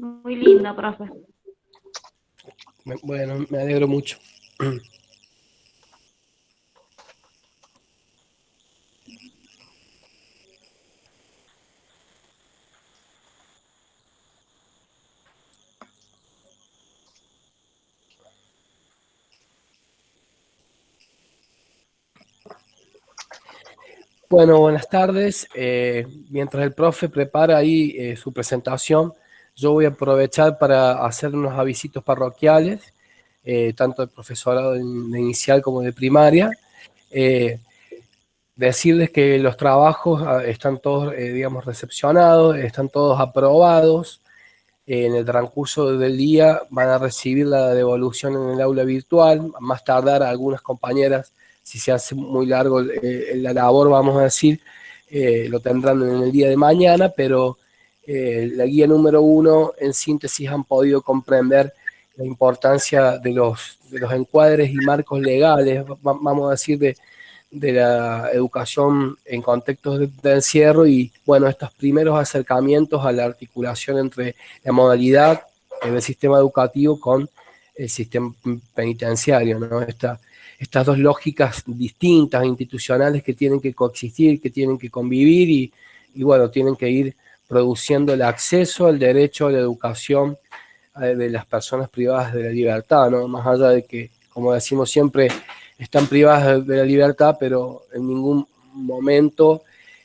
Muy linda, profe. Bueno, me alegro mucho. Bueno, buenas tardes. Mientras el profe prepara ahí su presentación, yo voy a aprovechar para hacer unos avisitos parroquiales, tanto de profesorado de inicial como de primaria. Eh, Decirles que los trabajos están todos, digamos, recepcionados, están todos aprobados. En el transcurso del día van a recibir la devolución en el aula virtual. Más tardar algunas compañeras, si se hace muy largo la labor, vamos a decir, lo tendrán en el día de mañana, pero la guía número 1, en síntesis, han podido comprender la importancia de los encuadres y marcos legales, vamos a decir, de la educación en contextos de encierro y, bueno, estos primeros acercamientos a la articulación entre la modalidad del sistema educativo con el sistema penitenciario, ¿no? Estas dos lógicas distintas, institucionales, que tienen que coexistir, que tienen que convivir y bueno, tienen que ir produciendo el acceso al derecho a la educación de las personas privadas de la libertad, ¿no? Más allá de que, como decimos siempre, están privadas de la libertad, pero en ningún momento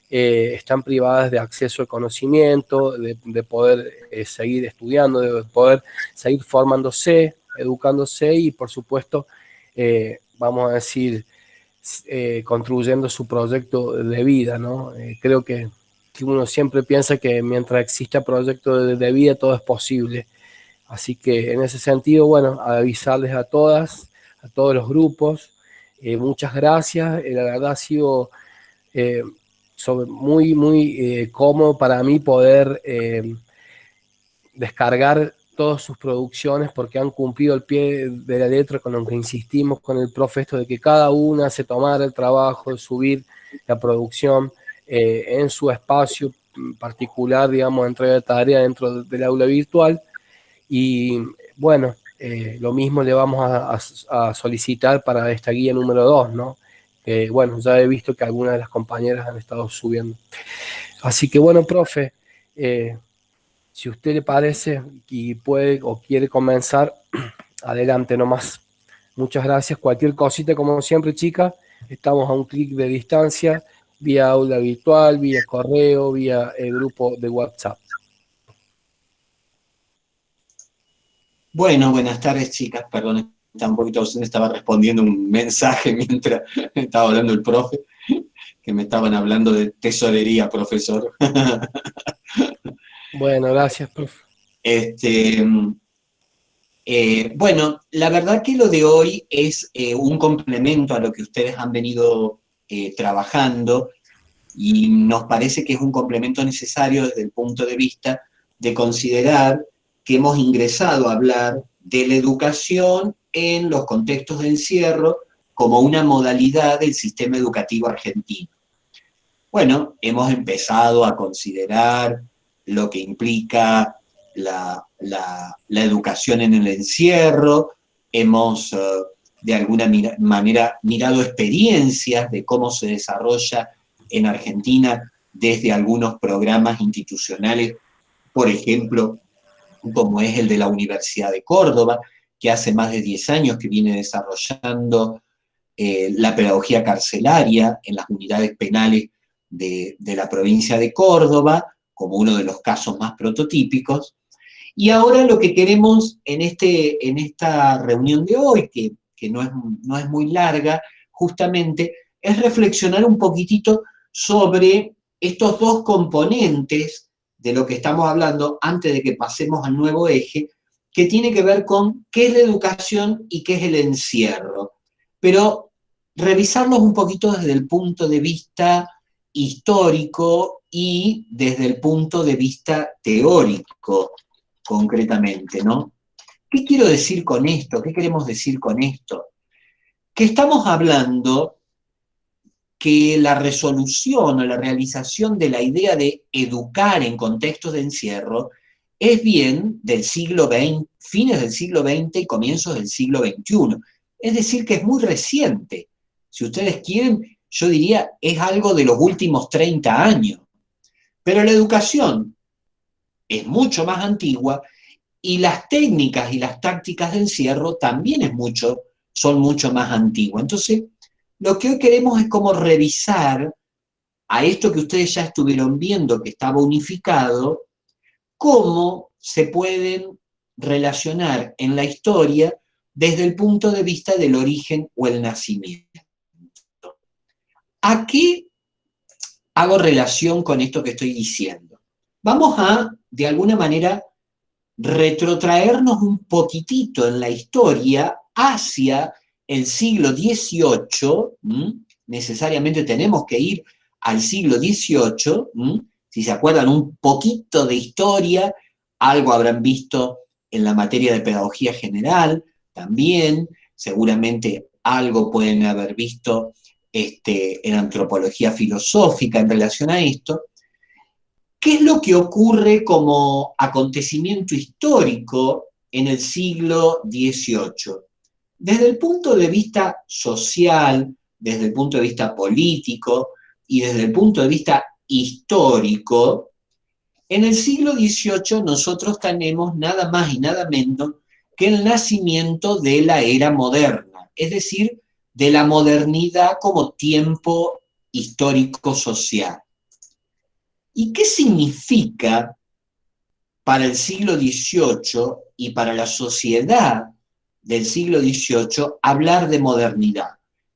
están privadas de acceso al conocimiento, de poder seguir estudiando, de poder seguir formándose, educándose y, por supuesto, vamos a decir, construyendo su proyecto de vida, ¿no? Creo que uno siempre piensa que mientras exista proyecto de vida todo es posible. Así que en ese sentido, bueno, avisarles a todas, a todos los grupos, muchas gracias. La verdad ha sido eh, muy cómodo para mí poder descargar todas sus producciones porque han cumplido el pie de la letra con lo que insistimos con el profe, esto de que cada una se tomara el trabajo de subir la producción en su espacio particular, digamos, entrega de tarea dentro del aula virtual. Y bueno, lo mismo le vamos a solicitar para esta guía número 2, ¿no? Bueno, ya he visto que algunas de las compañeras han estado subiendo. Así que bueno, profe, eh, si usted le parece y puede o quiere comenzar, adelante nomás. Muchas gracias. Cualquier cosita, como siempre, chica, estamos a un clic de distancia, vía aula virtual, vía correo, vía el grupo de WhatsApp. Bueno, buenas tardes, chicas. Perdón, estaba un poquito ausente, estaba respondiendo un mensaje mientras estaba hablando el profe, que me estaban hablando de tesorería, profesor. Bueno, gracias, profe. Este, bueno, la verdad que lo de hoy es un complemento a lo que ustedes han venido trabajando y nos parece que es un complemento necesario desde el punto de vista de considerar que hemos ingresado a hablar de la educación en los contextos de encierro como una modalidad del sistema educativo argentino. Bueno, hemos empezado a considerar lo que implica la educación en el encierro, hemos de alguna manera mirado experiencias de cómo se desarrolla en Argentina desde algunos programas institucionales, por ejemplo, como es el de la Universidad de Córdoba, que hace más de 10 años que viene desarrollando la pedagogía carcelaria en las unidades penales de la provincia de Córdoba, como uno de los casos más prototípicos. Y ahora lo que queremos en esta reunión de hoy, que no es muy larga, justamente, es reflexionar un poquitito sobre estos dos componentes de lo que estamos hablando antes de que pasemos al nuevo eje, que tiene que ver con qué es la educación y qué es el encierro. Pero revisarlos un poquito desde el punto de vista histórico y desde el punto de vista teórico, concretamente, ¿no? ¿Qué quiero decir con esto? ¿Qué queremos decir con esto? Que estamos hablando que la resolución o la realización de la idea de educar en contextos de encierro es bien del siglo XX, fines del siglo XX y comienzos del siglo XXI. Es decir, que es muy reciente. Si ustedes quieren, yo diría, es algo de los últimos 30 años. Pero la educación es mucho más antigua y las técnicas y las tácticas de encierro también son mucho más antiguas. Entonces, lo que hoy queremos es como revisar a esto que ustedes ya estuvieron viendo, que estaba unificado, cómo se pueden relacionar en la historia desde el punto de vista del origen o el nacimiento. ¿A qué hago relación con esto que estoy diciendo? Vamos a, de alguna manera, retrotraernos un poquitito en la historia hacia el siglo XVIII, necesariamente tenemos que ir al siglo XVIII, si se acuerdan un poquito de historia, algo habrán visto en la materia de pedagogía general, también, seguramente algo pueden haber visto en antropología filosófica en relación a esto. ¿Qué es lo que ocurre como acontecimiento histórico en el siglo XVIII? Desde el punto de vista social, desde el punto de vista político y desde el punto de vista histórico, en el siglo XVIII nosotros tenemos nada más y nada menos que el nacimiento de la era moderna, es decir, de la modernidad como tiempo histórico-social. ¿Y qué significa para el siglo XVIII y para la sociedad del siglo XVIII hablar de modernidad?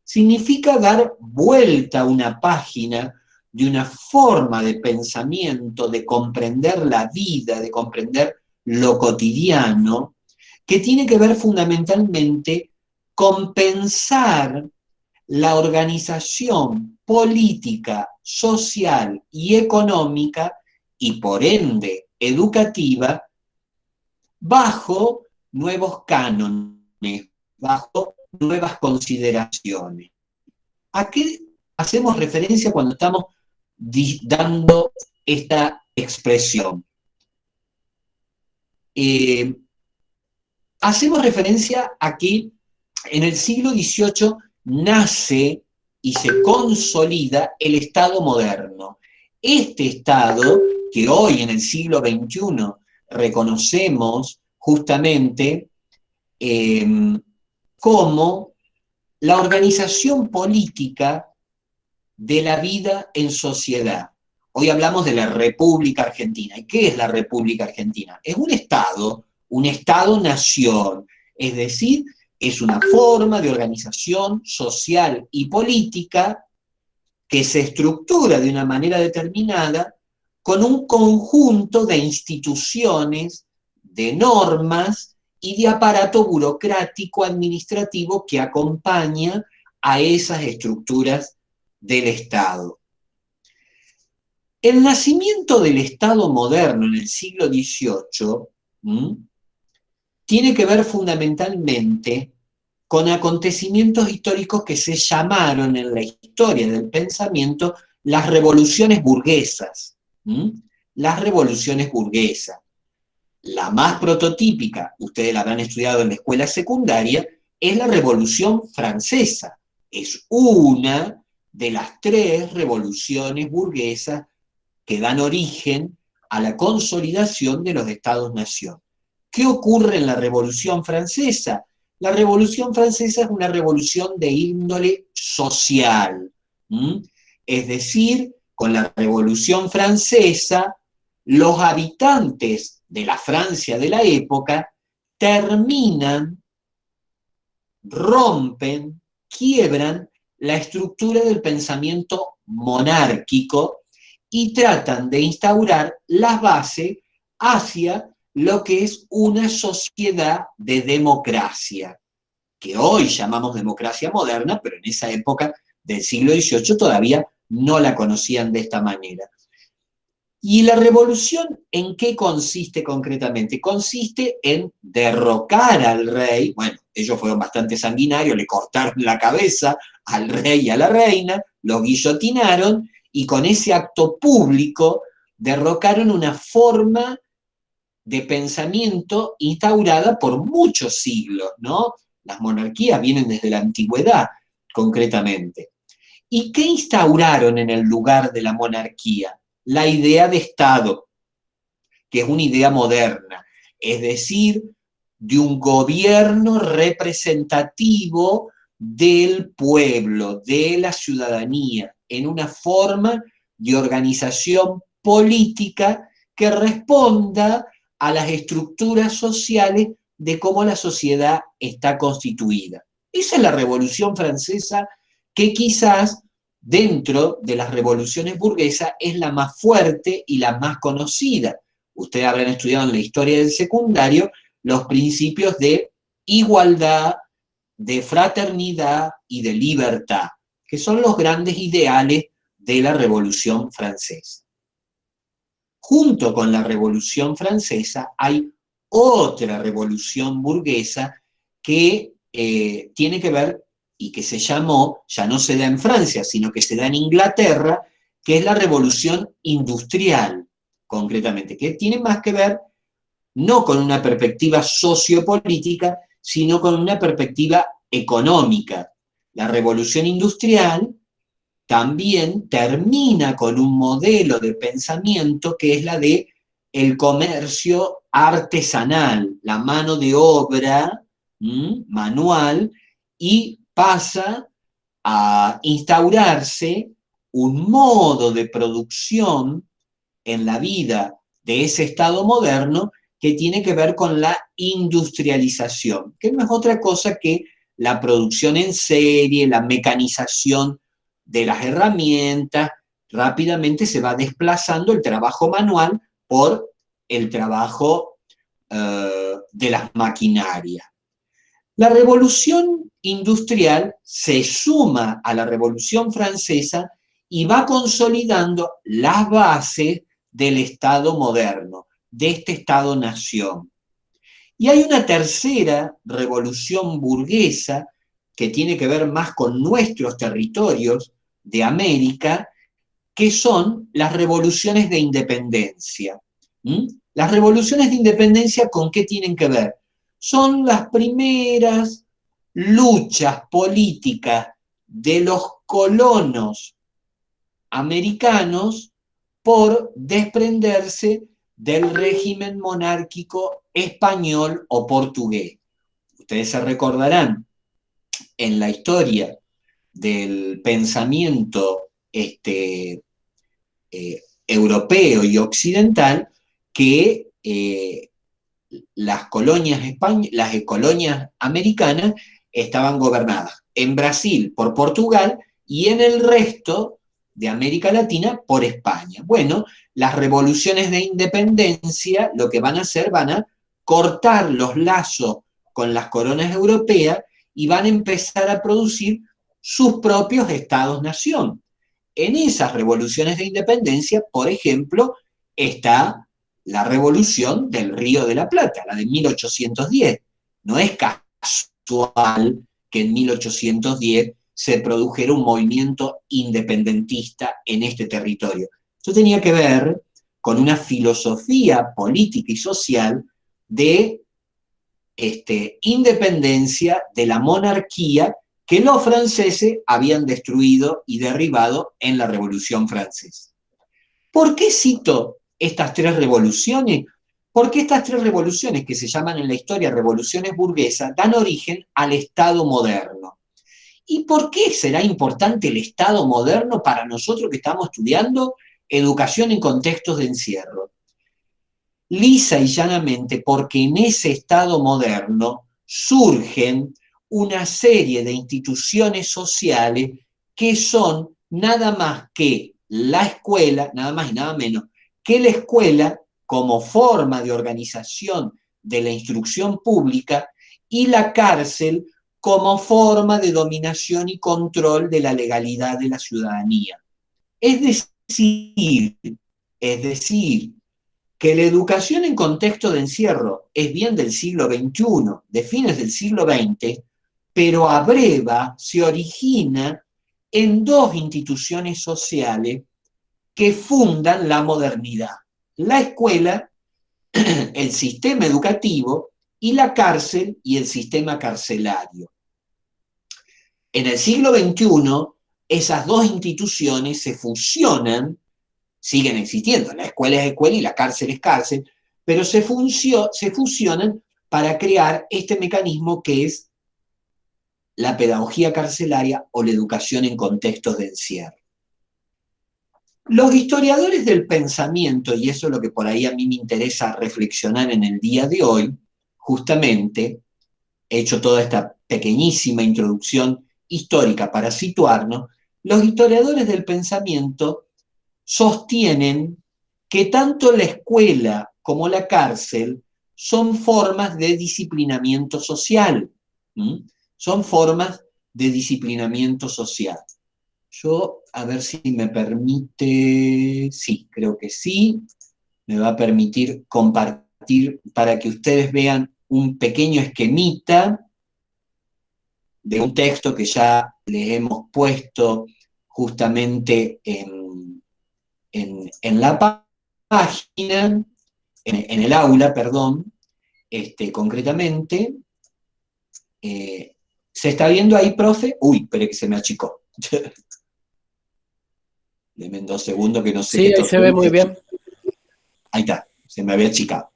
Significa dar vuelta a una página de una forma de pensamiento, de comprender la vida, de comprender lo cotidiano, que tiene que ver fundamentalmente con pensar la organización política, social y económica, y por ende educativa, bajo nuevos cánones, bajo nuevas consideraciones. ¿A qué hacemos referencia cuando estamos dando esta expresión? Hacemos referencia a que en el siglo XVIII nace y se consolida el Estado moderno. Este Estado, que hoy en el siglo XXI reconocemos justamente como la organización política de la vida en sociedad. Hoy hablamos de la República Argentina. ¿Y qué es la República Argentina? Es un Estado-nación, es decir, es una forma de organización social y política que se estructura de una manera determinada con un conjunto de instituciones, de normas y de aparato burocrático administrativo que acompaña a esas estructuras del Estado. El nacimiento del Estado moderno en el siglo XVIII tiene que ver fundamentalmente con acontecimientos históricos que se llamaron en la historia del pensamiento las revoluciones burguesas. Las revoluciones burguesas. La más prototípica, ustedes la habrán estudiado en la escuela secundaria, es la Revolución Francesa. Es una de las 3 revoluciones burguesas que dan origen a la consolidación de los Estados-nación. ¿Qué ocurre en la Revolución Francesa? La Revolución Francesa es una revolución de índole social. Es decir, con la Revolución Francesa, los habitantes de la Francia de la época terminan, rompen, quiebran la estructura del pensamiento monárquico y tratan de instaurar las bases hacia lo que es una sociedad de democracia, que hoy llamamos democracia moderna, pero en esa época del siglo XVIII todavía no la conocían de esta manera. ¿Y la revolución en qué consiste concretamente? Consiste en derrocar al rey. Bueno, ellos fueron bastante sanguinarios, le cortaron la cabeza al rey y a la reina, los guillotinaron, y con ese acto público derrocaron una forma de pensamiento instaurada por muchos siglos, ¿no? Las monarquías vienen desde la antigüedad, concretamente. ¿Y qué instauraron en el lugar de la monarquía? La idea de Estado, que es una idea moderna, es decir, de un gobierno representativo del pueblo, de la ciudadanía, en una forma de organización política que responda a las estructuras sociales de cómo la sociedad está constituida. Esa es la Revolución Francesa, que quizás dentro de las revoluciones burguesas es la más fuerte y la más conocida. Ustedes habrán estudiado en la historia del secundario los principios de igualdad, de fraternidad y de libertad, que son los grandes ideales de la Revolución Francesa. Junto con la Revolución Francesa hay otra revolución burguesa que tiene que ver y que se llamó, ya no se da en Francia, sino que se da en Inglaterra, que es la Revolución Industrial, concretamente, que tiene más que ver no con una perspectiva sociopolítica, sino con una perspectiva económica. La revolución industrial también termina con un modelo de pensamiento que es la de el comercio artesanal, la mano de obra manual, y pasa a instaurarse un modo de producción en la vida de ese Estado moderno que tiene que ver con la industrialización, que no es otra cosa que la producción en serie, la mecanización de las herramientas. Rápidamente se va desplazando el trabajo manual por el trabajo de las maquinarias. La revolución industrial se suma a la Revolución Francesa y va consolidando las bases del Estado moderno, de este Estado-nación. Y hay una tercera revolución burguesa que tiene que ver más con nuestros territorios de América, que son las revoluciones de independencia. Las revoluciones de independencia, ¿con qué tienen que ver? Son las primeras luchas políticas de los colonos americanos por desprenderse del régimen monárquico español o portugués. Ustedes se recordarán en la historia del pensamiento europeo y occidental que las colonias americanas estaban gobernadas en Brasil por Portugal y en el resto de América Latina por España. Bueno, las revoluciones de independencia lo que van a hacer, van a cortar los lazos con las coronas europeas y van a empezar a producir sus propios estados-nación. En esas revoluciones de independencia, por ejemplo, está la revolución del Río de la Plata, la de 1810. No es casual que en 1810 se produjera un movimiento independentista en este territorio. Esto tenía que ver con una filosofía política y social de independencia de la monarquía que los franceses habían destruido y derribado en la Revolución Francesa. ¿Por qué cito estas tres revoluciones? Porque estas tres revoluciones, que se llaman en la historia revoluciones burguesas, dan origen al Estado moderno. ¿Y por qué será importante el Estado moderno para nosotros que estamos estudiando educación en contextos de encierro? Lisa y llanamente porque en ese Estado moderno surgen una serie de instituciones sociales que son nada más que la escuela, nada más y nada menos, que la escuela como forma de organización de la instrucción pública y la cárcel como forma de dominación y control de la legalidad de la ciudadanía. Es decir, que la educación en contexto de encierro es bien del siglo XXI, de fines del siglo XX, pero abreva, se origina en dos instituciones sociales que fundan la modernidad: la escuela el sistema educativo y la cárcel y el sistema carcelario. En el siglo XXI, esas dos instituciones se fusionan, siguen existiendo, la escuela es escuela y la cárcel es cárcel, pero se fusionan para crear este mecanismo que es la pedagogía carcelaria o la educación en contextos de encierro. Los historiadores del pensamiento, y eso es lo que por ahí a mí me interesa reflexionar en el día de hoy, justamente, he hecho toda esta pequeñísima introducción histórica para situarnos, los historiadores del pensamiento sostienen que tanto la escuela como la cárcel son formas de disciplinamiento social. Son formas de disciplinamiento social. Yo, a ver si me permite, sí, creo que sí, me va a permitir compartir para que ustedes vean un pequeño esquemita de un texto que ya les hemos puesto justamente en la página, en el aula, perdón, concretamente. ¿Se está viendo ahí, profe? Uy, espere que se me achicó. Deme 2 segundos que no sé qué Sí, ahí esto. se ve muy bien. Ahí está, se me había achicado.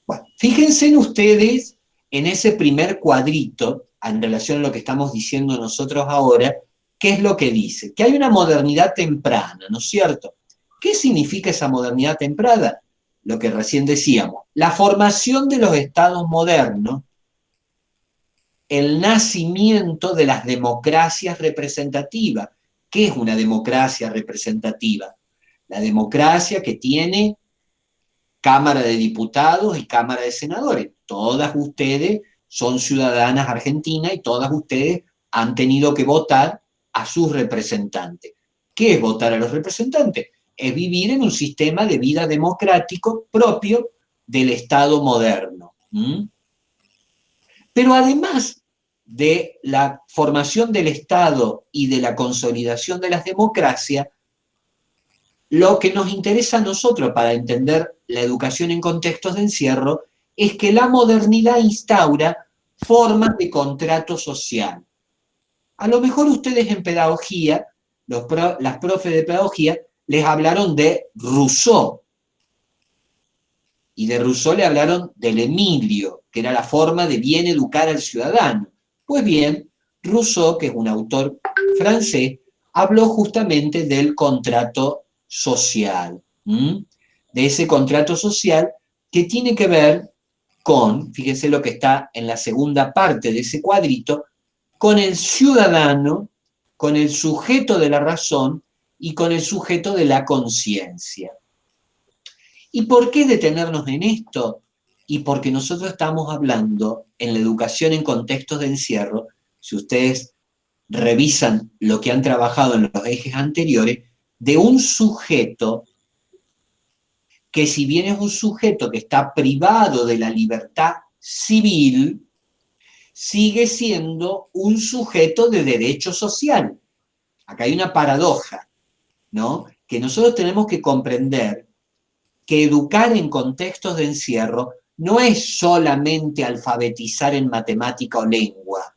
Bueno, fíjense en ustedes en ese primer cuadrito, en relación a lo que estamos diciendo nosotros ahora, ¿qué es lo que dice? Que hay una modernidad temprana, ¿no es cierto? ¿Qué significa esa modernidad temprana? Lo que recién decíamos, la formación de los estados modernos, el nacimiento de las democracias representativas. ¿Qué es una democracia representativa? La democracia que tiene Cámara de Diputados y Cámara de Senadores. Todas ustedes son ciudadanas argentinas y todas ustedes han tenido que votar a sus representantes. ¿Qué es votar a los representantes? Es vivir en un sistema de vida democrático propio del Estado moderno. Pero además de la formación del Estado y de la consolidación de las democracias, lo que nos interesa a nosotros para entender la educación en contextos de encierro es que la modernidad instaura formas de contrato social. A lo mejor ustedes en pedagogía, las profes de pedagogía, les hablaron de Rousseau. Y de Rousseau le hablaron del Emilio, que era la forma de bien educar al ciudadano. Pues bien, Rousseau, que es un autor francés, habló justamente del contrato social, de ese contrato social que tiene que ver con, fíjense lo que está en la segunda parte de ese cuadrito, con el ciudadano, con el sujeto de la razón y con el sujeto de la conciencia. ¿Y por qué detenernos en esto? Y porque nosotros estamos hablando en la educación en contextos de encierro, si ustedes revisan lo que han trabajado en los ejes anteriores, de un sujeto que si bien es un sujeto que está privado de la libertad civil, sigue siendo un sujeto de derecho social. Acá hay una paradoja, ¿no? Que nosotros tenemos que comprender que educar en contextos de encierro no es solamente alfabetizar en matemática o lengua,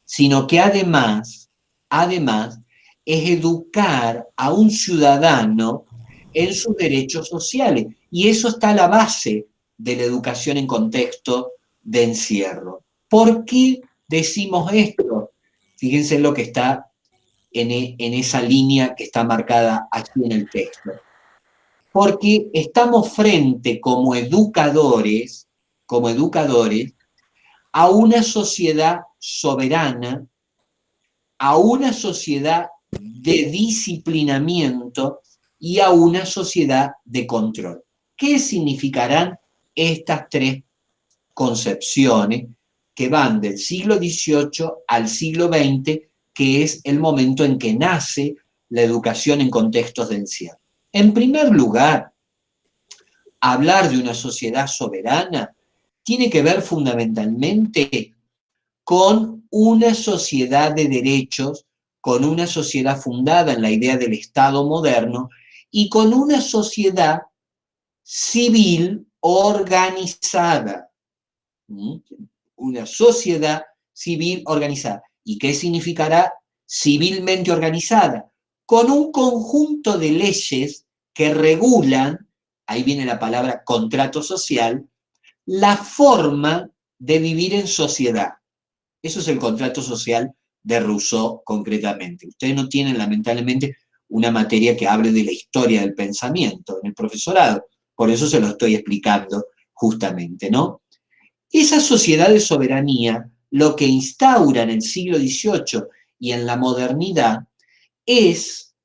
sino que además es educar a un ciudadano en sus derechos sociales. Y eso está a la base de la educación en contexto de encierro. ¿Por qué decimos esto? Fíjense lo que está en esa línea que está marcada aquí en el texto. Porque estamos frente como educadores, a una sociedad soberana, a una sociedad de disciplinamiento y a una sociedad de control. ¿Qué significarán estas tres concepciones que van del siglo XVIII al siglo XX, que es el momento en que nace la educación en contextos de encierro? En primer lugar, hablar de una sociedad soberana tiene que ver fundamentalmente con una sociedad de derechos, con una sociedad fundada en la idea del Estado moderno y con una sociedad civil organizada. Una sociedad civil organizada. ¿Y qué significará civilmente organizada? Con un conjunto de leyes que regulan, ahí viene la palabra contrato social, la forma de vivir en sociedad. Eso es el contrato social de Rousseau concretamente. Ustedes no tienen, lamentablemente, una materia que hable de la historia del pensamiento en el profesorado. Por eso se lo estoy explicando justamente, ¿no? Esa sociedad de soberanía, lo que instaura en el siglo XVIII y en la modernidad, es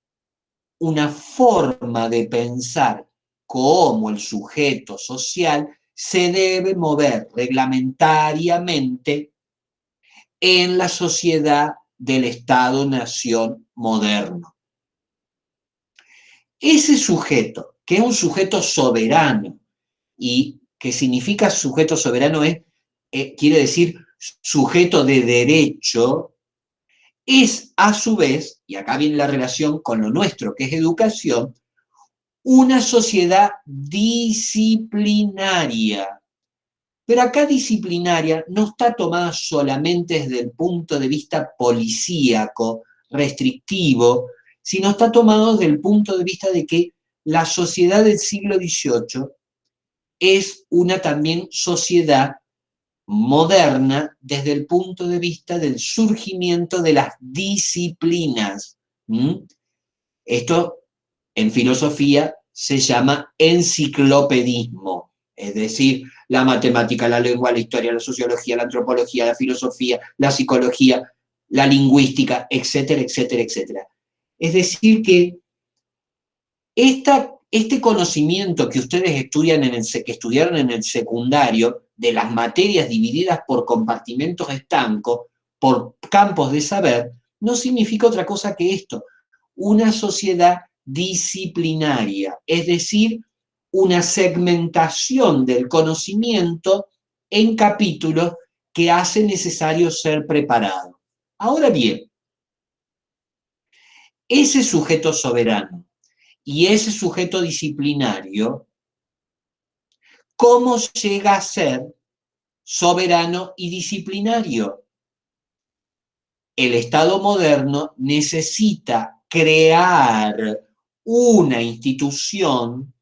una forma de pensar cómo el sujeto social se debe mover reglamentariamente en la sociedad del Estado-nación moderno. Ese sujeto, que es un sujeto soberano, y que significa sujeto soberano quiere decir sujeto de derecho, es a su vez, y acá viene la relación con lo nuestro, que es educación, una sociedad disciplinaria. Pero acá disciplinaria no está tomada solamente desde el punto de vista policíaco, restrictivo, sino está tomado desde el punto de vista de que la sociedad del siglo XVIII es una también sociedad moderna desde el punto de vista del surgimiento de las disciplinas. Esto en filosofía se llama enciclopedismo, es decir, la matemática, la lengua, la historia, la sociología, la antropología, la filosofía, la psicología, la lingüística, etcétera, etcétera, etcétera. Es decir que este conocimiento que ustedes que estudiaron en el secundario, de las materias divididas por compartimentos estancos, por campos de saber, no significa otra cosa que esto, una sociedad disciplinaria, es decir, una segmentación del conocimiento en capítulos que hace necesario ser preparado. Ahora bien, ese sujeto soberano y ese sujeto disciplinario, ¿cómo llega a ser soberano y disciplinario? El Estado moderno necesita crear una institución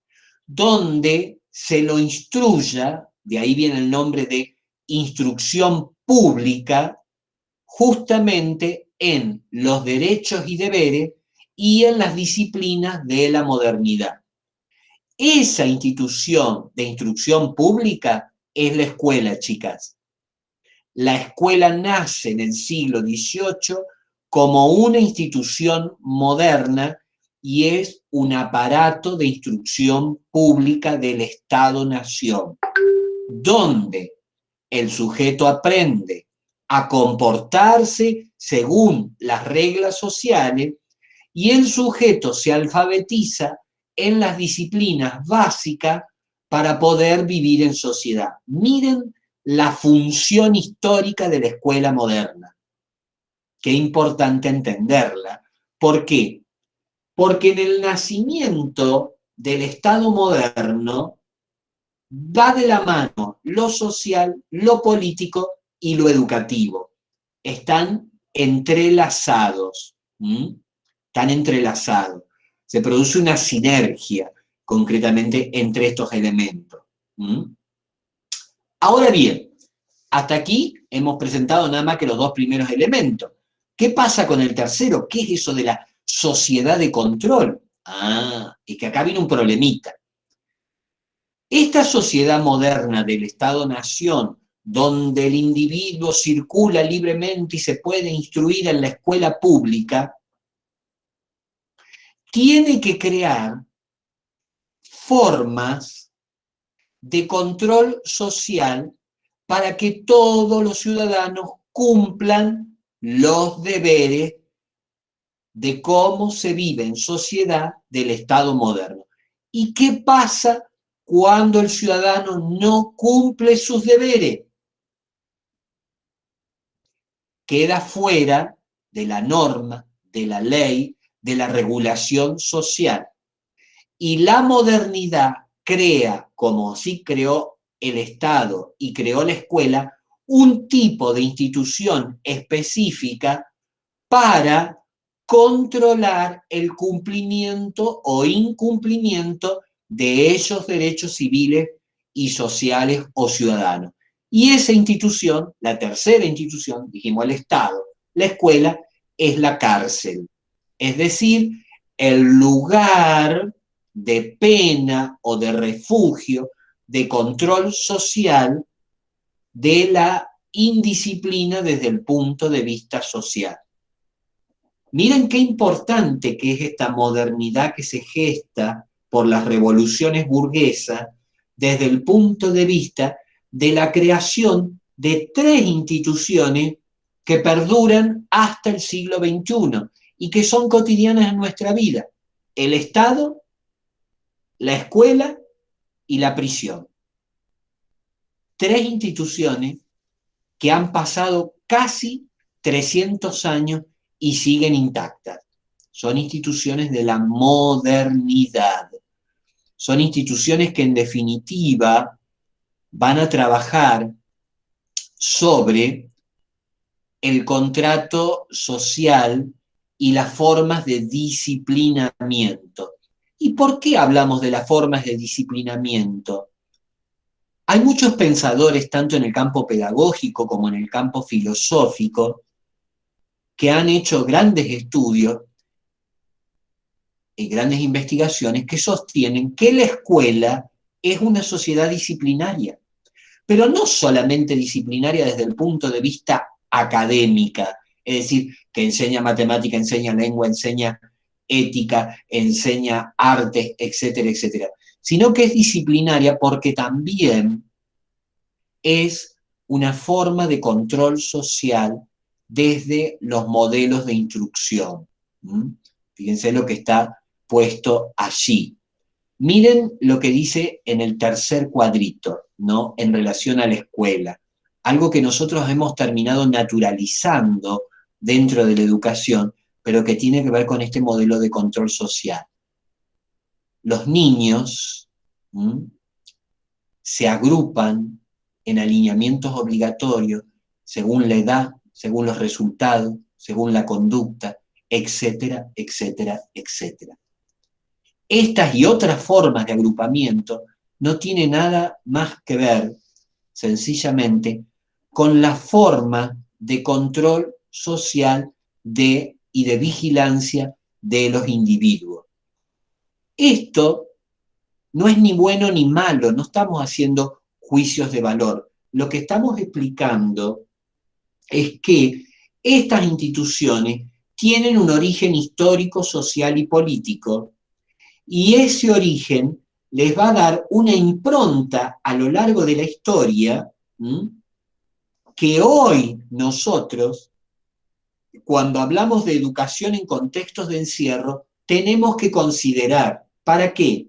donde se lo instruya, de ahí viene el nombre de instrucción pública, justamente en los derechos y deberes y en las disciplinas de la modernidad. Esa institución de instrucción pública es la escuela, chicas. La escuela nace en el siglo XVIII como una institución moderna y es un aparato de instrucción pública del Estado-nación, donde el sujeto aprende a comportarse según las reglas sociales y el sujeto se alfabetiza en las disciplinas básicas para poder vivir en sociedad. Miren la función histórica de la escuela moderna. Qué importante entenderla. ¿Por qué? Porque en el nacimiento del Estado moderno va de la mano lo social, lo político y lo educativo. Están entrelazados. Están entrelazados. Se produce una sinergia, concretamente, entre estos elementos. Ahora bien, hasta aquí hemos presentado nada más que los dos primeros elementos. ¿Qué pasa con el tercero? ¿Qué es eso de la sociedad de control? Es que acá viene un problemita. Esta sociedad moderna del Estado-nación, donde el individuo circula libremente y se puede instruir en la escuela pública, tiene que crear formas de control social para que todos los ciudadanos cumplan los deberes de cómo se vive en sociedad del Estado moderno. ¿Y qué pasa cuando el ciudadano no cumple sus deberes? Queda fuera de la norma, de la ley, de la regulación social. Y la modernidad crea, como sí creó el Estado y creó la escuela, un tipo de institución específica para controlar el cumplimiento o incumplimiento de esos derechos civiles y sociales o ciudadanos. Y esa institución, la tercera institución, dijimos el Estado, la escuela, es la cárcel. Es decir, el lugar de pena o de refugio, de control social de la indisciplina desde el punto de vista social. Miren qué importante que es esta modernidad que se gesta por las revoluciones burguesas desde el punto de vista de la creación de tres instituciones que perduran hasta el siglo XXI y que son cotidianas en nuestra vida: el Estado, la escuela y la prisión. Tres instituciones que han pasado casi 300 años y siguen intactas. Son instituciones de la modernidad. Son instituciones que en definitiva van a trabajar sobre el contrato social y las formas de disciplinamiento. ¿Y por qué hablamos de las formas de disciplinamiento? Hay muchos pensadores, tanto en el campo pedagógico como en el campo filosófico, que han hecho grandes estudios y grandes investigaciones que sostienen que la escuela es una sociedad disciplinaria, pero no solamente disciplinaria desde el punto de vista académica, es decir, que enseña matemática, enseña lengua, enseña ética, enseña artes, etcétera, etcétera, sino que es disciplinaria porque también es una forma de control social desde los modelos de instrucción. Fíjense lo que está puesto allí. Miren lo que dice en el tercer cuadrito, ¿no? En relación a la escuela. Algo que nosotros hemos terminado naturalizando dentro de la educación, pero que tiene que ver con este modelo de control social. Los niños se agrupan en alineamientos obligatorios según la edad, según los resultados, según la conducta, etcétera, etcétera, etcétera. Estas y otras formas de agrupamiento no tienen nada más que ver, sencillamente, con la forma de control social y de vigilancia de los individuos. Esto no es ni bueno ni malo, no estamos haciendo juicios de valor. Lo que estamos explicando es que estas instituciones tienen un origen histórico, social y político, y ese origen les va a dar una impronta a lo largo de la historia que hoy nosotros, cuando hablamos de educación en contextos de encierro, tenemos que considerar. ¿Para qué?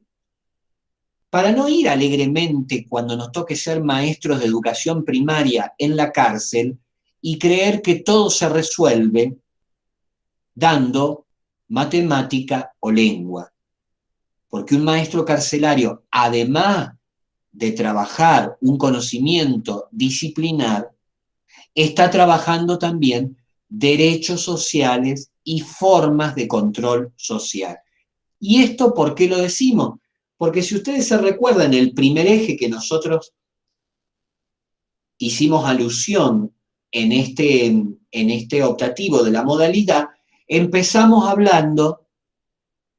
Para no ir alegremente cuando nos toque ser maestros de educación primaria en la cárcel y creer que todo se resuelve dando matemática o lengua. Porque un maestro carcelario, además de trabajar un conocimiento disciplinar, está trabajando también derechos sociales y formas de control social. ¿Y esto por qué lo decimos? Porque si ustedes se recuerdan, el primer eje que nosotros hicimos alusión en este optativo de la modalidad, empezamos hablando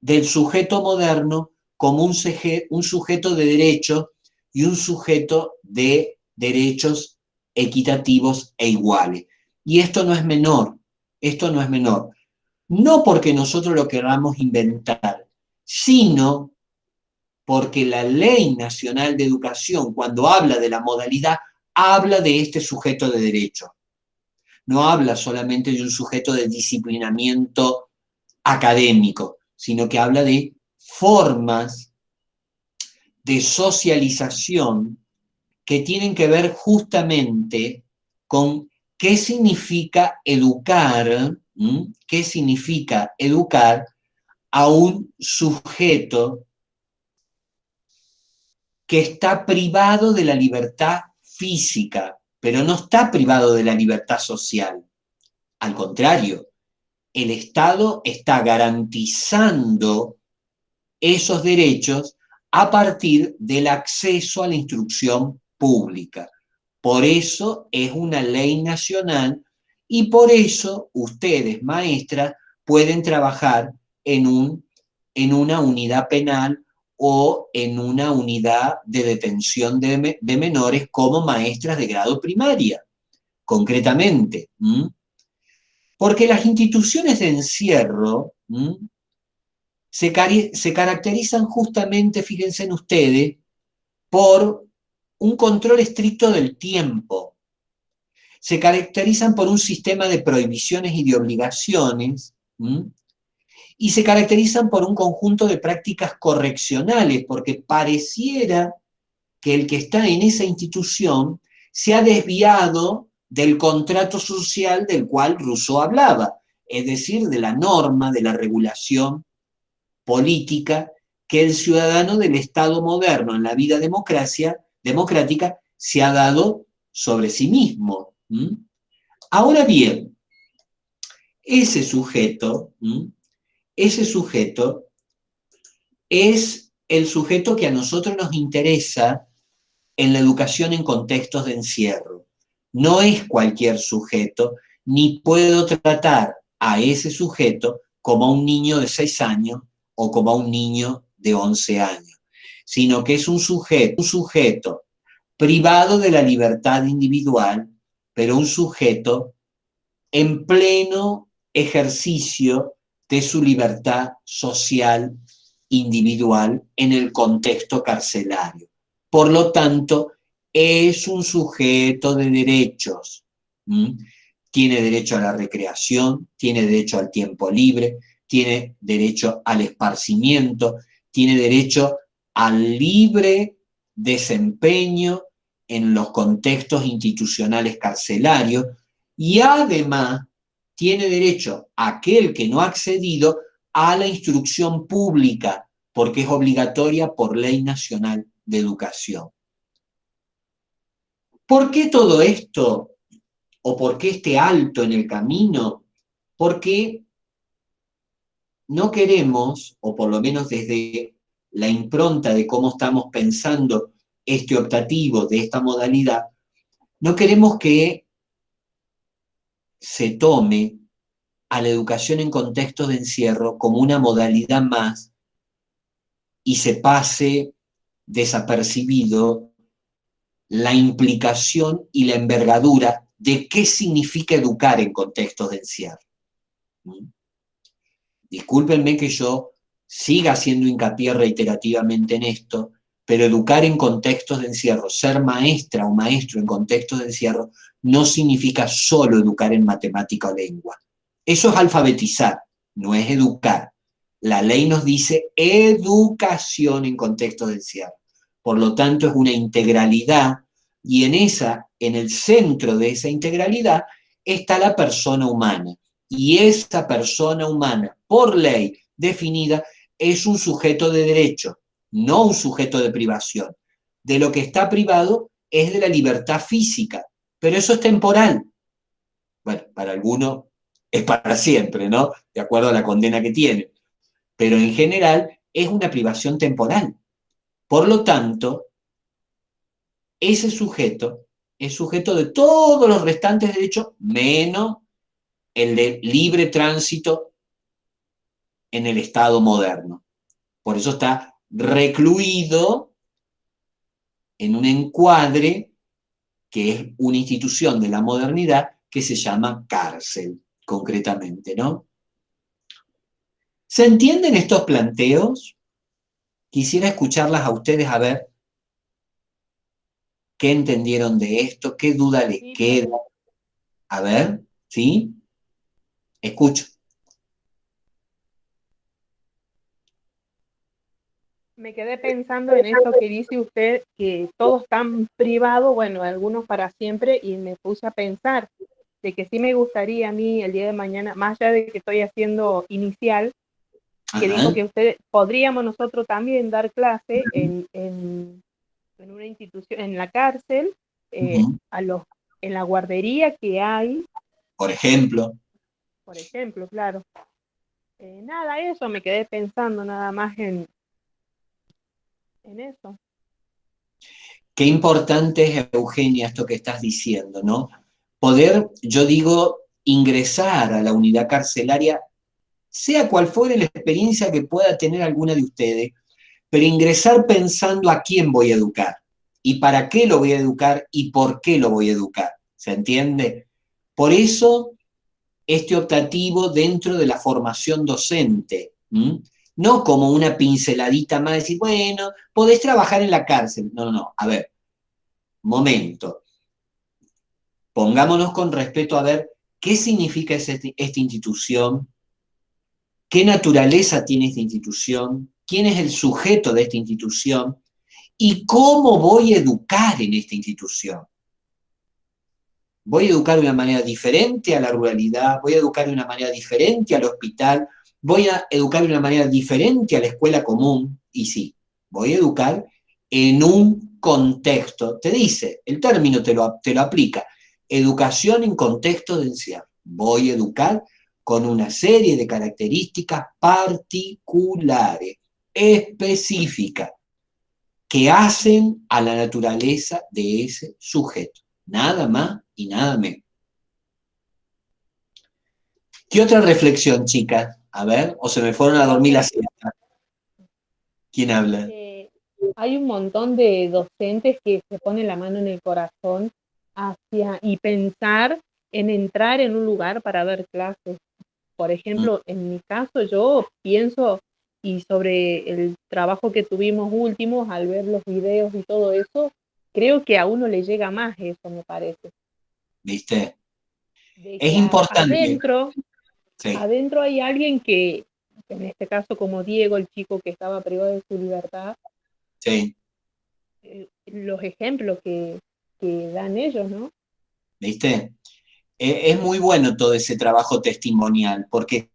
del sujeto moderno como un sujeto de derechos y un sujeto de derechos equitativos e iguales. Y esto no es menor, esto no es menor. No porque nosotros lo queramos inventar, sino porque la Ley Nacional de Educación, cuando habla de la modalidad, habla de este sujeto de derecho. No habla solamente de un sujeto de disciplinamiento académico, sino que habla de formas de socialización que tienen que ver justamente con qué significa educar, qué significa educar a un sujeto que está privado de la libertad física, pero no está privado de la libertad social. Al contrario, el Estado está garantizando esos derechos a partir del acceso a la instrucción pública. Por eso es una ley nacional y por eso ustedes, maestras, pueden trabajar en una unidad penal o en una unidad de detención de menores como maestras de grado primaria, concretamente. Porque las instituciones de encierro se caracterizan justamente, fíjense en ustedes, por un control estricto del tiempo. Se caracterizan por un sistema de prohibiciones y de obligaciones, y se caracterizan por un conjunto de prácticas correccionales, porque pareciera que el que está en esa institución se ha desviado del contrato social del cual Rousseau hablaba, es decir, de la norma, de la regulación política que el ciudadano del Estado moderno en la vida democrática se ha dado sobre sí mismo. Ahora bien, ese sujeto es el sujeto que a nosotros nos interesa en la educación en contextos de encierro. No es cualquier sujeto, ni puedo tratar a ese sujeto como a un niño de 6 años o como a un niño de 11 años, sino que es un sujeto privado de la libertad individual, pero un sujeto en pleno ejercicio de su libertad social individual en el contexto carcelario. Por lo tanto, es un sujeto de derechos. Tiene derecho a la recreación, tiene derecho al tiempo libre, tiene derecho al esparcimiento, tiene derecho al libre desempeño en los contextos institucionales carcelarios y además tiene derecho aquel que no ha accedido a la instrucción pública, porque es obligatoria por ley nacional de educación. ¿Por qué todo esto? ¿O por qué este alto en el camino? Porque no queremos, o por lo menos desde la impronta de cómo estamos pensando este optativo de esta modalidad, no queremos que se tome a la educación en contextos de encierro como una modalidad más y se pase desapercibido la implicación y la envergadura de qué significa educar en contextos de encierro. Discúlpenme que yo siga haciendo hincapié reiterativamente en esto, pero educar en contextos de encierro, ser maestra o maestro en contextos de encierro, no significa solo educar en matemática o lengua. Eso es alfabetizar, no es educar. La ley nos dice educación en contextos de encierro. Por lo tanto, es una integralidad y en el centro de esa integralidad está la persona humana. Y esa persona humana, por ley definida, es un sujeto de derecho, no un sujeto de privación. De lo que está privado es de la libertad física, pero eso es temporal. Bueno, para algunos es para siempre, ¿no? De acuerdo a la condena que tiene. Pero en general es una privación temporal. Por lo tanto, ese sujeto es sujeto de todos los restantes derechos, menos el de libre tránsito en el Estado moderno. Por eso está recluido en un encuadre que es una institución de la modernidad que se llama cárcel, concretamente, ¿no? ¿Se entienden estos planteos? Quisiera escucharlas a ustedes a ver qué entendieron de esto, qué duda les queda. A ver, ¿sí? Escucho. Me quedé pensando en esto que dice usted, que todos están privados, bueno, algunos para siempre, y me puse a pensar de que sí me gustaría a mí el día de mañana, más allá de que estoy haciendo inicial, que dijo que usted, podríamos nosotros también dar clase en en una institución, en la cárcel, Ujú. en la guardería que hay, Por ejemplo. por ejemplo, claro. Nada, eso me quedé pensando nada más en eso. Qué importante es, Eugenia, esto que estás diciendo, ¿no? Poder, yo digo, ingresar a la unidad carcelaria, sea cual fuere la experiencia que pueda tener alguna de ustedes, pero ingresar pensando a quién voy a educar, y para qué lo voy a educar, y por qué lo voy a educar. ¿Se entiende? Por eso, este optativo dentro de la formación docente, ¿m? No como una pinceladita más, decir, bueno, podés trabajar en la cárcel. No, no, no. A ver, momento. Pongámonos con respeto a ver qué significa esta institución, qué naturaleza tiene esta institución, quién es el sujeto de esta institución y cómo voy a educar en esta institución. Voy a educar de una manera diferente a la ruralidad, voy a educar de una manera diferente al hospital, voy a educar de una manera diferente a la escuela común, y sí, voy a educar en un contexto, te dice, el término te lo aplica, educación en contexto de encierro. Voy a educar con una serie de características particulares, específicas, que hacen a la naturaleza de ese sujeto. Nada más y nada menos. ¿Qué otra reflexión, chicas? A ver, o se me fueron a dormir las siestas. ¿Quién habla? Hay un montón de docentes que se ponen la mano en el corazón y pensar en entrar en un lugar para ver clases. Por ejemplo, en mi caso yo pienso, y sobre el trabajo que tuvimos últimos, al ver los videos y todo eso, creo que a uno le llega más eso, me parece. ¿Viste? De Es que importante. Sí. adentro hay alguien que, en este caso como Diego, el chico que estaba privado de su libertad, Sí. los ejemplos que dan ellos, ¿no? ¿Viste? Es muy bueno todo ese trabajo testimonial, porque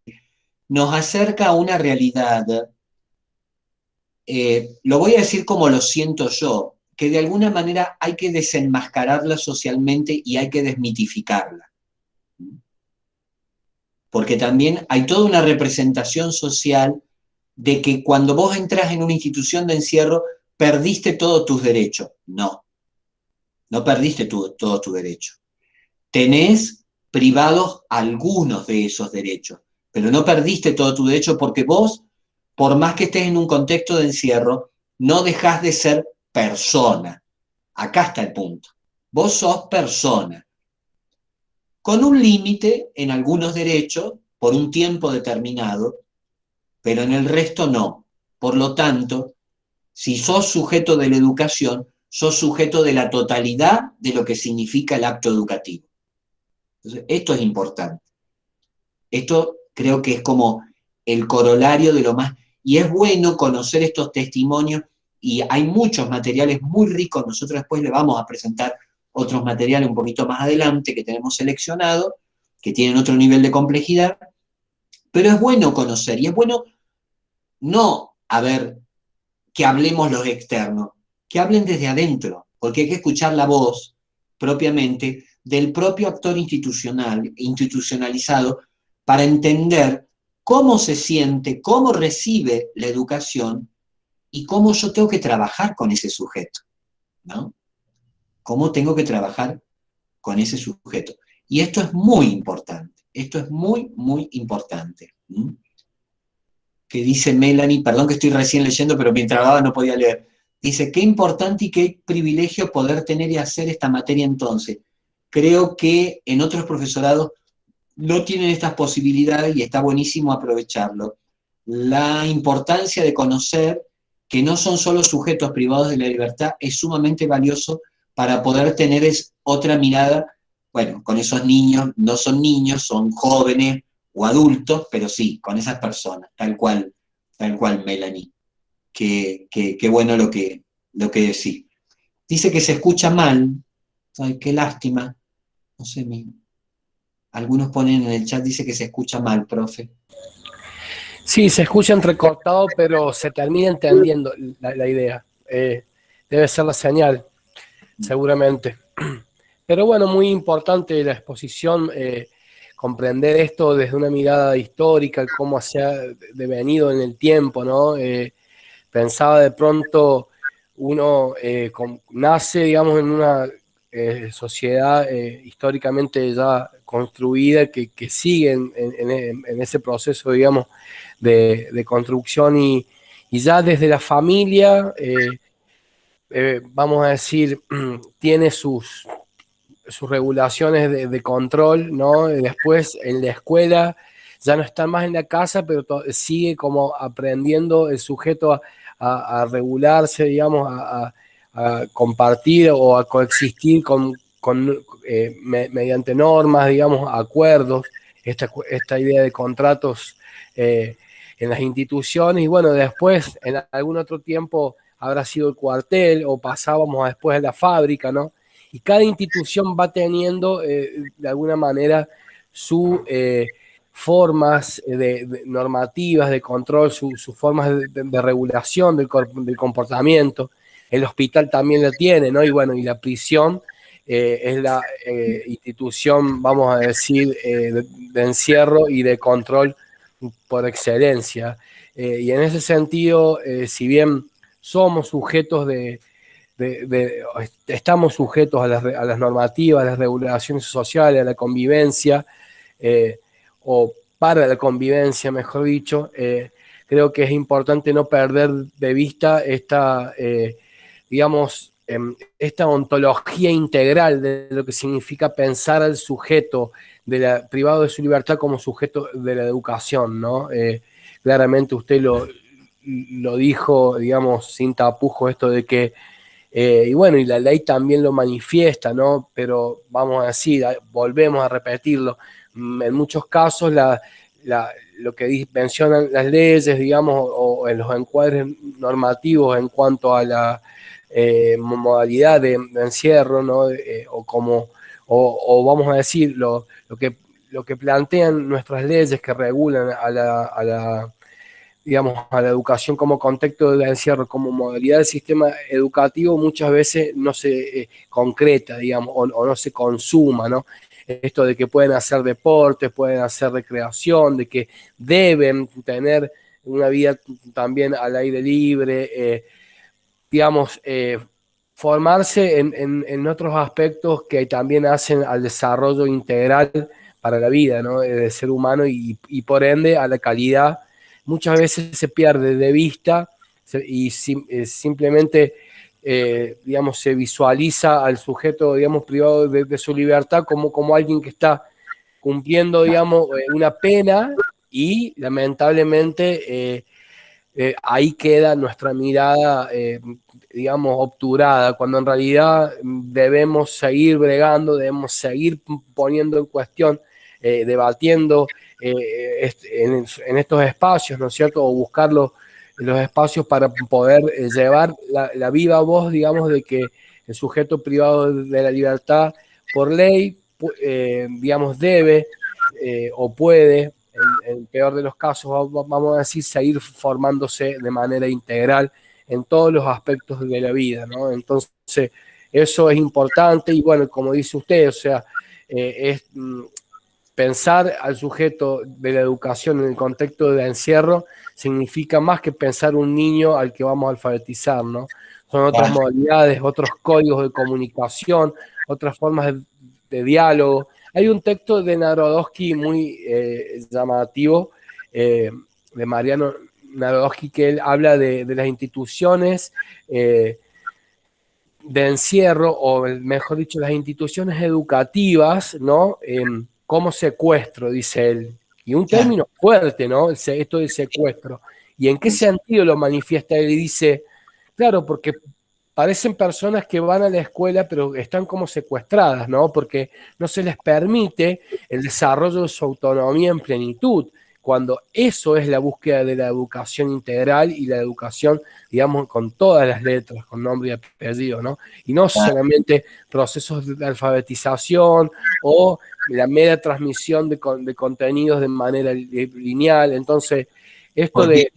nos acerca a una realidad, lo voy a decir como lo siento yo, que de alguna manera hay que desenmascararla socialmente y hay que desmitificarla. Porque también hay toda una representación social de que cuando vos entras en una institución de encierro, perdiste todos tus derechos. No, no perdiste todo tu derecho. Tenés privados algunos de esos derechos, pero no perdiste todo tu derecho porque vos, por más que estés en un contexto de encierro, no dejás de ser persona. Acá está el punto. Vos sos persona, con un límite en algunos derechos por un tiempo determinado, pero en el resto no. Por lo tanto, si sos sujeto de la educación, sos sujeto de la totalidad de lo que significa el acto educativo. Entonces, esto es importante. Esto creo que es como el corolario de lo más... Y es bueno conocer estos testimonios y hay muchos materiales muy ricos. Nosotros después le vamos a presentar otros materiales un poquito más adelante que tenemos seleccionados, que tienen otro nivel de complejidad, pero es bueno conocer y es bueno no, a ver, que hablemos los externos, que hablen desde adentro, porque hay que escuchar la voz propiamente del propio actor institucionalizado, para entender cómo se siente, cómo recibe la educación y cómo yo tengo que trabajar con ese sujeto, ¿no? Cómo tengo que trabajar con ese sujeto. Y esto es muy importante, esto es muy, muy importante. ¿Mm? Que dice Melanie, perdón que estoy recién leyendo, pero mientras hablaba no podía leer. Dice, qué importante y qué privilegio poder tener y hacer esta materia entonces. Creo que en otros profesorados no tienen estas posibilidades y está buenísimo aprovecharlo. La importancia de conocer que no son solo sujetos privados de la libertad es sumamente valioso para poder tener otra mirada, bueno, con esos niños, no son niños, son jóvenes o adultos, pero sí, con esas personas, tal cual Melanie. Qué bueno lo que decís. Dice que se escucha mal, ay, qué lástima, no sé, algunos ponen en el chat, dice que se escucha mal, profe. Sí, se escucha entrecortado, pero se termina entendiendo la idea. debe ser la señal, seguramente. Pero bueno, muy importante la exposición, comprender esto desde una mirada histórica, cómo se ha devenido en el tiempo, ¿no? Pensaba de pronto, uno nace, digamos, en una sociedad históricamente ya construida que sigue en ese proceso, digamos, de construcción y ya desde la familia, vamos a decir, tiene sus regulaciones de control, ¿no? Después en la escuela ya no está más en la casa, pero sigue como aprendiendo el sujeto a regularse, digamos, a compartir o a coexistir mediante normas, digamos, acuerdos, esta idea de contratos en las instituciones. Y bueno, después en algún otro tiempo habrá sido el cuartel o pasábamos después a la fábrica, ¿no? Y cada institución va teniendo, de alguna manera, sus formas normativas de control, sus formas de regulación del comportamiento. El hospital también lo tiene, ¿no? Y bueno, y la prisión es la institución, vamos a decir, de encierro y de control por excelencia. Y en ese sentido, si bien somos sujetos estamos sujetos a las normativas, a las regulaciones sociales, a la convivencia, o para la convivencia, mejor dicho, creo que es importante no perder de vista digamos, esta ontología integral de lo que significa pensar al sujeto privado de su libertad como sujeto de la educación, ¿no? Claramente usted lo dijo, digamos, sin tapujos, esto de que y bueno, y la ley también lo manifiesta, ¿no? Pero vamos a decir, volvemos a repetirlo, en muchos casos lo que mencionan las leyes, digamos, o en los encuadres normativos en cuanto a la modalidad de encierro, ¿no? O vamos a decir, lo que plantean nuestras leyes que regulan digamos, a la educación como contexto del encierro, como modalidad del sistema educativo, muchas veces no se concreta, digamos, o no se consuma, ¿no? Esto de que pueden hacer deportes, pueden hacer recreación, de que deben tener una vida también al aire libre, digamos, formarse en otros aspectos que también hacen al desarrollo integral para la vida, ¿no? Del ser humano y por ende a la calidad. Muchas veces se pierde de vista y simplemente, digamos, se visualiza al sujeto, digamos, privado de su libertad como alguien que está cumpliendo, digamos, una pena y lamentablemente ahí queda nuestra mirada, digamos, obturada, cuando en realidad debemos seguir bregando, debemos seguir poniendo en cuestión, debatiendo en estos espacios, ¿no es cierto? O buscar los espacios para poder llevar la viva voz, digamos, de que el sujeto privado de la libertad por ley, digamos, debe o puede, en el peor de los casos, vamos a decir, seguir formándose de manera integral en todos los aspectos de la vida, ¿no? Entonces, eso es importante y bueno, como dice usted, o sea, pensar al sujeto de la educación en el contexto del encierro significa más que pensar un niño al que vamos a alfabetizar, ¿no? Son otras modalidades, otros códigos de comunicación, otras formas de diálogo. Hay un texto de Narodowski muy llamativo, de Mariano Narodowski, que él habla de las instituciones de encierro, o mejor dicho, las instituciones educativas, ¿no? Como secuestro, dice él. Y un término fuerte, ¿no? Esto del secuestro. ¿Y en qué sentido lo manifiesta él? Y dice, claro, porque parecen personas que van a la escuela, pero están como secuestradas, ¿no? Porque no se les permite el desarrollo de su autonomía en plenitud, cuando eso es la búsqueda de la educación integral y la educación, digamos, con todas las letras, con nombre y apellido, ¿no? Y no solamente procesos de alfabetización o la mera transmisión de contenidos de manera lineal. Entonces, esto porque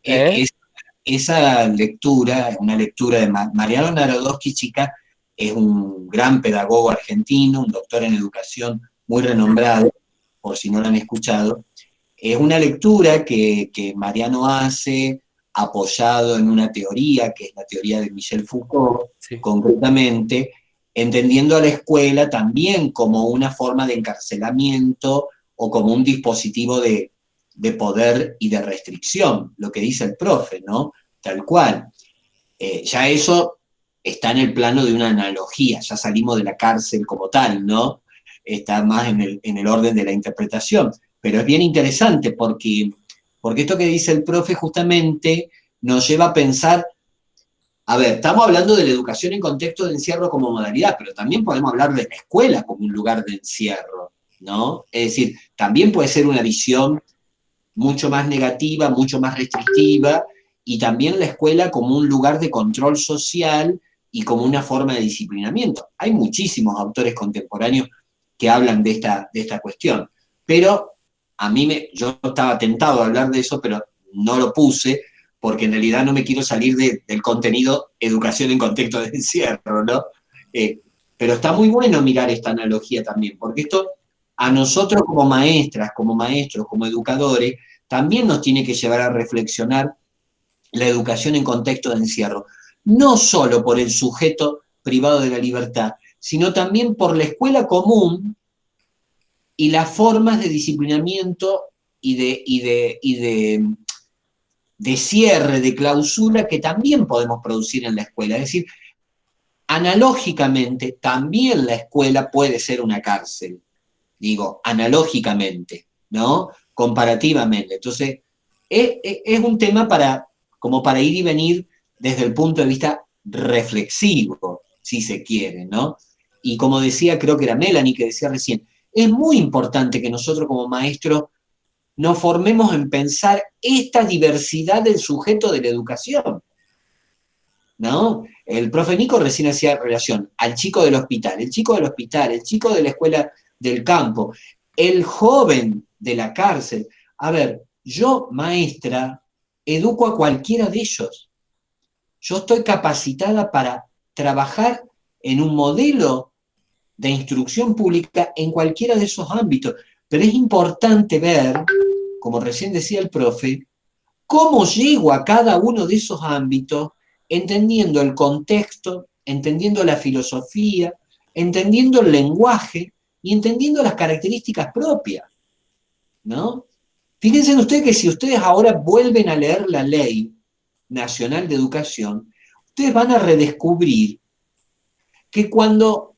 de... esa lectura, una lectura de Mariano Narodowski, chica, es un gran pedagogo argentino, un doctor en educación muy renombrado, por si no lo han escuchado. Es una lectura que Mariano hace apoyado en una teoría, que es la teoría de Michel Foucault, Sí. concretamente, entendiendo a la escuela también como una forma de encarcelamiento o como un dispositivo de poder y de restricción, lo que dice el profe, ¿no? Tal cual. Ya eso está en el plano de una analogía, ya salimos de la cárcel como tal, ¿no? Está más en el orden de la interpretación. Pero es bien interesante porque esto que dice el profe justamente nos lleva a pensar, a ver, estamos hablando de la educación en contexto de encierro como modalidad, pero también podemos hablar de la escuela como un lugar de encierro, ¿no? Es decir, también puede ser una visión mucho más negativa, mucho más restrictiva, y también la escuela como un lugar de control social y como una forma de disciplinamiento. Hay muchísimos autores contemporáneos que hablan de esta cuestión, pero yo estaba tentado a hablar de eso, pero no lo puse, porque en realidad no me quiero salir del contenido educación en contexto de encierro, ¿no? Pero está muy bueno mirar esta analogía también, porque esto a nosotros como maestras, como maestros, como educadores, también nos tiene que llevar a reflexionar la educación en contexto de encierro, no solo por el sujeto privado de la libertad, sino también por la escuela común y las formas de disciplinamiento de cierre, de clausura que también podemos producir en la escuela. Es decir, analógicamente, también la escuela puede ser una cárcel. Digo, analógicamente, ¿no? Comparativamente. Entonces, es un tema como para ir y venir desde el punto de vista reflexivo, si se quiere, ¿no? Y como decía, creo que era Melanie que decía recién, es muy importante que nosotros como maestros nos formemos en pensar esta diversidad del sujeto de la educación, ¿no? El profe Nico recién hacía relación al chico del hospital, el chico del hospital, el chico de la escuela del campo, el joven de la cárcel. A ver, yo, maestra, educo a cualquiera de ellos. Yo estoy capacitada para trabajar en un modelo de instrucción pública en cualquiera de esos ámbitos. Pero es importante ver, como recién decía el profe, cómo llego a cada uno de esos ámbitos entendiendo el contexto, entendiendo la filosofía, entendiendo el lenguaje y entendiendo las características propias, ¿no? Fíjense ustedes que si ustedes ahora vuelven a leer la Ley Nacional de Educación, ustedes van a redescubrir que cuando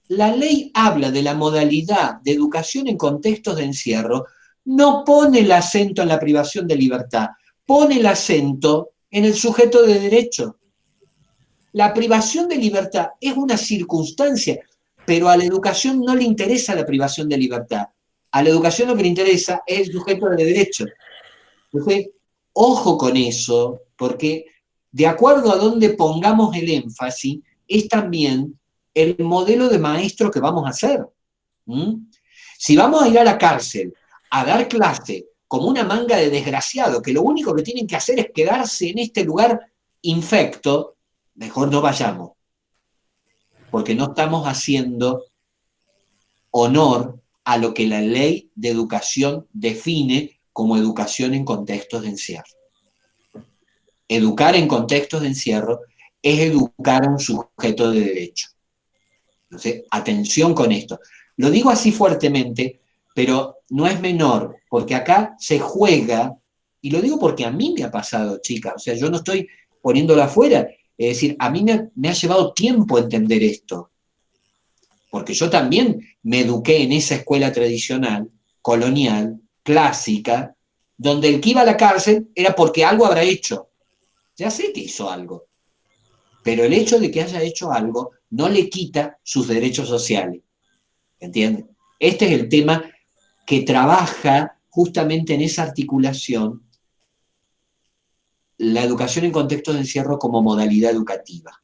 la ley habla de la modalidad de educación en contextos de encierro, no pone el acento en la privación de libertad, pone el acento en el sujeto de derecho. La privación de libertad es una circunstancia, pero a la educación no le interesa la privación de libertad. A la educación lo que le interesa es el sujeto de derecho. Entonces, ojo con eso, porque de acuerdo a dónde pongamos el énfasis, es también el modelo de maestro que vamos a hacer. Si vamos a ir a la cárcel a dar clase como una manga de desgraciados, que lo único que tienen que hacer es quedarse en este lugar infecto, mejor no vayamos, porque no estamos haciendo honor a lo que la ley de educación define como educación en contextos de encierro. Educar en contextos de encierro es educar a un sujeto de derecho. Entonces, atención con esto. Lo digo así fuertemente, pero no es menor, porque acá se juega, y lo digo porque a mí me ha pasado, chicas, o sea, yo no estoy poniéndolo afuera, es decir, a mí me ha llevado tiempo entender esto, porque yo también me eduqué en esa escuela tradicional, colonial, clásica, donde el que iba a la cárcel era porque algo habrá hecho. Ya sé que hizo algo, pero el hecho de que haya hecho algo no le quita sus derechos sociales. ¿Entienden? Este es el tema que trabaja justamente en esa articulación la educación en contextos de encierro como modalidad educativa.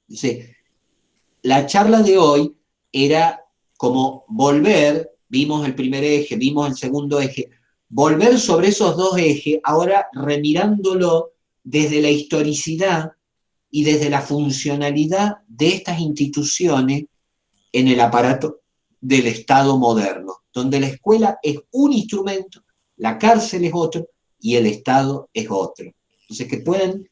Entonces, la charla de hoy era como volver, vimos el primer eje, vimos el segundo eje, volver sobre esos dos ejes, ahora remirándolo desde la historicidad y desde la funcionalidad de estas instituciones en el aparato del Estado moderno, donde la escuela es un instrumento, la cárcel es otro y el Estado es otro. Entonces, que puedan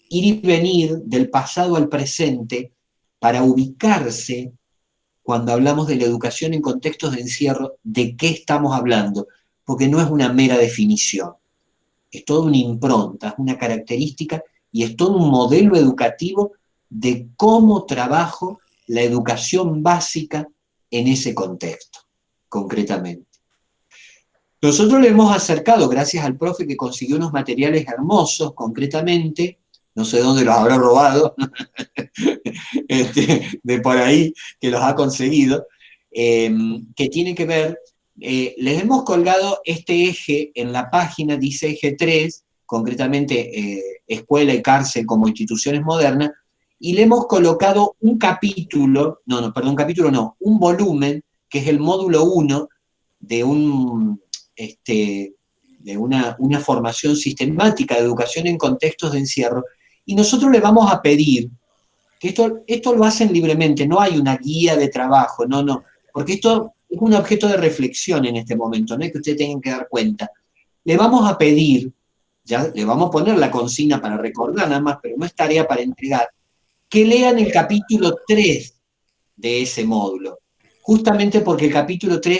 ir y venir del pasado al presente para ubicarse cuando hablamos de la educación en contextos de encierro, de qué estamos hablando, porque no es una mera definición, es toda una impronta, es una característica y es todo un modelo educativo de cómo trabajo la educación básica en ese contexto, concretamente. Nosotros le hemos acercado, gracias al profe que consiguió unos materiales hermosos, concretamente, no sé dónde los habrá robado, de por ahí que los ha conseguido, que tiene que ver, les hemos colgado este eje en la página, dice eje 3, concretamente escuela y cárcel como instituciones modernas, y le hemos colocado un capítulo, un volumen, que es el módulo 1 de una formación sistemática de educación en contextos de encierro, y nosotros le vamos a pedir que esto lo hacen libremente, no hay una guía de trabajo, no, porque esto es un objeto de reflexión en este momento, no es que ustedes tengan que dar cuenta. Le vamos a pedir, ya le vamos a poner la consigna para recordar nada más, pero no es tarea para entregar, que lean el capítulo 3 de ese módulo, justamente porque el capítulo 3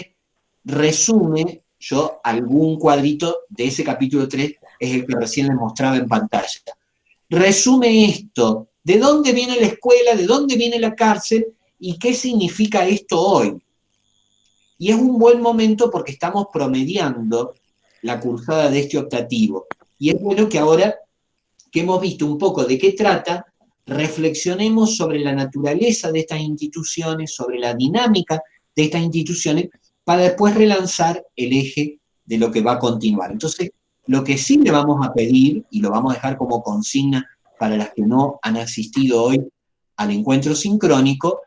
resume, yo algún cuadrito de ese capítulo 3 es el que recién les mostraba en pantalla. Resume esto, de dónde viene la escuela, de dónde viene la cárcel y qué significa esto hoy. Y es un buen momento porque estamos promediando la cursada de este optativo. Y es bueno que ahora que hemos visto un poco de qué trata, reflexionemos sobre la naturaleza de estas instituciones, sobre la dinámica de estas instituciones, para después relanzar el eje de lo que va a continuar. Entonces, lo que sí le vamos a pedir, y lo vamos a dejar como consigna para las que no han asistido hoy al encuentro sincrónico,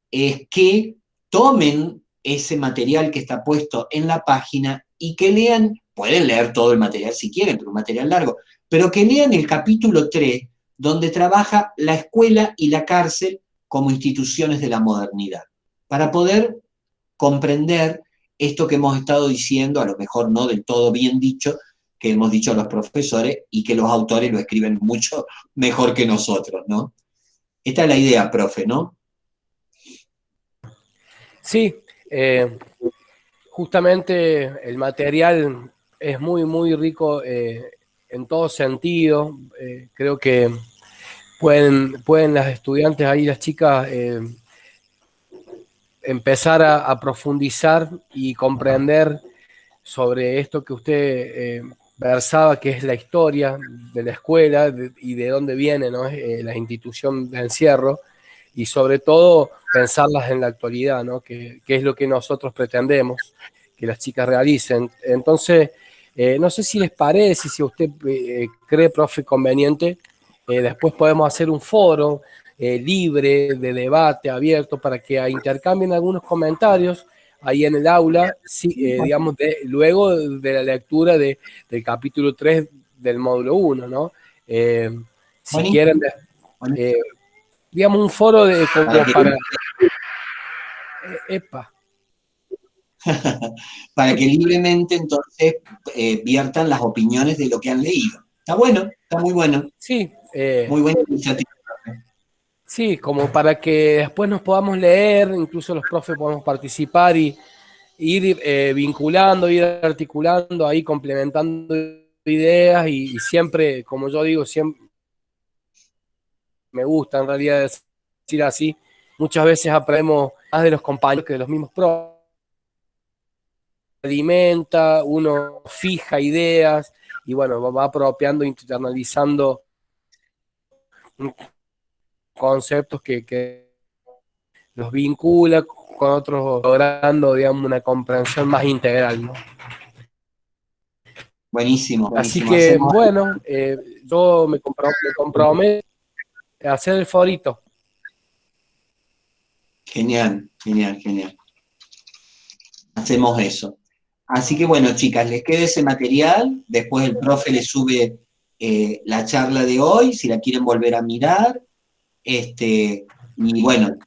es que tomen ese material que está puesto en la página y que lean, pueden leer todo el material si quieren, pero un material largo, pero que lean el capítulo 3, donde trabaja la escuela y la cárcel como instituciones de la modernidad, para poder comprender esto que hemos estado diciendo, a lo mejor no del todo bien dicho, que hemos dicho a los profesores y que los autores lo escriben mucho mejor que nosotros, ¿no? Esta es la idea, profe, ¿no? Sí, justamente el material es muy, muy rico en todo sentido. Creo que pueden las estudiantes ahí, las chicas, empezar a profundizar y comprender sobre esto que usted versaba, que es la historia de la escuela y de dónde viene, ¿no? La institución de encierro, y sobre todo pensarlas en la actualidad, ¿no? Que es lo que nosotros pretendemos que las chicas realicen. Entonces, no sé si les parece, si usted cree, profe, conveniente, después podemos hacer un foro libre, de debate, abierto, para que intercambien algunos comentarios ahí en el aula, sí, digamos, luego de la lectura del capítulo 3 del módulo 1, ¿no? Si quieren, digamos, un foro como para... Epa. Para que libremente entonces viertan las opiniones de lo que han leído. Está bueno, está muy bueno. Sí. Muy buena iniciativa. Sí, como para que después nos podamos leer, incluso los profes podamos participar y ir vinculando, ir articulando, ahí complementando ideas y siempre, como yo digo, siempre me gusta en realidad decir así, muchas veces aprendemos más de los compañeros que de los mismos profes. Alimenta, uno fija ideas y bueno, va apropiando, internalizando conceptos que los vincula con otros, logrando, digamos, una comprensión más integral, ¿no? Buenísimo, buenísimo. Así que, bueno, yo me comprometo a hacer el favorito. Genial, genial, genial. Hacemos eso. Así que, bueno, chicas, les queda ese material, después el profe le sube la charla de hoy, si la quieren volver a mirar. Y bueno,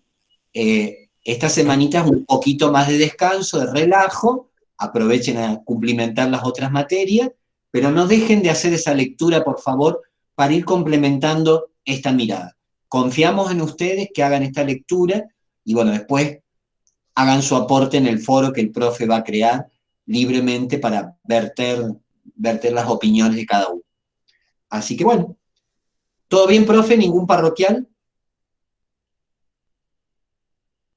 esta semanita es un poquito más de descanso, de relajo, aprovechen a cumplimentar las otras materias, pero no dejen de hacer esa lectura, por favor, para ir complementando esta mirada. Confiamos en ustedes que hagan esta lectura y bueno, después hagan su aporte en el foro que el profe va a crear libremente para verter las opiniones de cada uno. Así que bueno, ¿todo bien, profe? ¿Ningún parroquial?